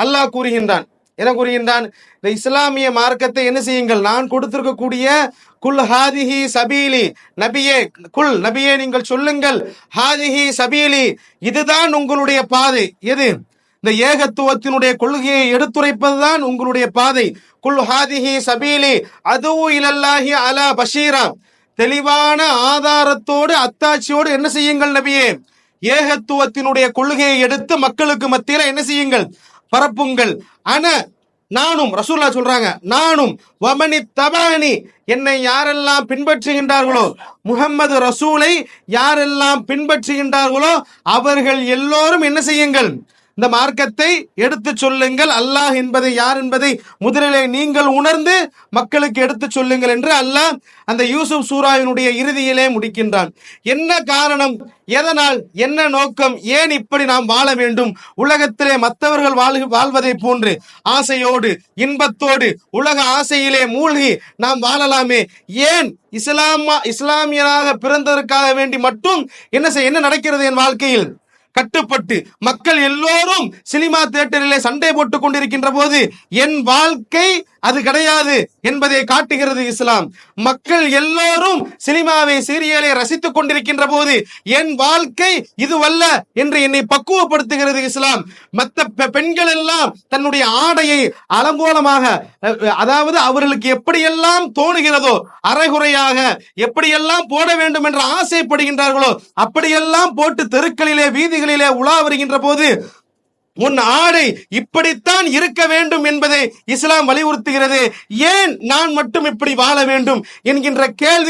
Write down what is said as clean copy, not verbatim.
அல்லாஹ் கூறுகின்றான். என்ன கூறுகின்றான்? இந்த இஸ்லாமிய மார்க்கத்தை என்ன செய்யுங்கள், நான் கொடுத்திருக்கக்கூடிய குல் ஹாதிஹி சபீலி, நபியே குல், நபியே நீங்கள் சொல்லுங்கள், ஹாதிஹி சபீலி, இதுதான் உங்களுடைய பாதை. எது? இந்த ஏகத்துவத்தினுடைய கொள்கையை எடுத்துரைப்பதுதான் உங்களுடைய பாதை. குல் ஹாதிஹி சபீலி அது இலல்லாஹி அலா பஷீரா, தெளிவான ஆதாரத்தோடு அத்தாட்சியோடு என்ன செய்யுங்கள் நபியே, ஏகத்துவத்தினுடைய கொள்கையை எடுத்து மக்களுக்கு மத்தியில என்ன செய்யுங்கள், பரப்புங்கள். நானும், ரசூலுல்லாஹ் சொல்றாங்க, நானும் வமனி தபானி, என்னை யாரெல்லாம் பின்பற்றுகின்றார்களோ, முஹம்மது ரசூலை யாரெல்லாம் பின்பற்றுகின்றார்களோ அவர்கள் எல்லோரும் என்ன செய்யுங்கள், இந்த மார்க்கத்தை எடுத்து சொல்லுங்கள். அல்லாஹ் என்பதை யார் என்பதை முதலிலே நீங்கள் உணர்ந்து மக்களுக்கு எடுத்து சொல்லுங்கள் என்று அல்லாஹ் அந்த யூசுப் சூராவினுடைய இறுதியிலே முடிக்கின்றான். என்ன காரணம், எதனால், என்ன நோக்கம், ஏன் இப்படி நாம் வாழ வேண்டும்? உலகத்திலே மற்றவர்கள் வாழ்வதை போன்று ஆசையோடு இன்பத்தோடு உலக ஆசையிலே மூழ்கி நாம் வாழலாமே, ஏன் இஸ்லாமியராக பிறந்ததற்காக வேண்டி மட்டும் என்ன நடக்கிறது என் வாழ்க்கையில்? கட்டுப்பட்டு மக்கள் எல்லோரும் சினிமா தியேட்டரிலே சண்டை போட்டுக் கொண்டிருக்கின்ற போது என் வாழ்க்கை அது கிடையாது என்பதை காட்டுகிறது இஸ்லாம். மக்கள் எல்லோரும் சினிமாவை சீரியலை ரசித்துக் கொண்டிருக்கின்ற போது என் வாழ்க்கை இதுவல்ல என்று என்னை பக்குவப்படுத்துகிறது இஸ்லாம். மற்ற பெண்கள் எல்லாம் தன்னுடைய ஆடையை அலங்கோலமாக, அதாவது அவர்களுக்கு எப்படியெல்லாம் தோணுகிறதோ அரைகுறையாக எப்படியெல்லாம் போட வேண்டும் என்று ஆசைப்படுகின்றார்களோ அப்படியெல்லாம் போட்டு தெருக்களிலே வீதிகளிலே உலா வருகின்ற போது உன் ஆடை இப்படித்தான் இருக்க வேண்டும் என்பதை இஸ்லாம் வலியுறுத்துகிறது. ஏன் நான் மட்டும் இப்படி வாழ வேண்டும் என்கின்ற கேள்வி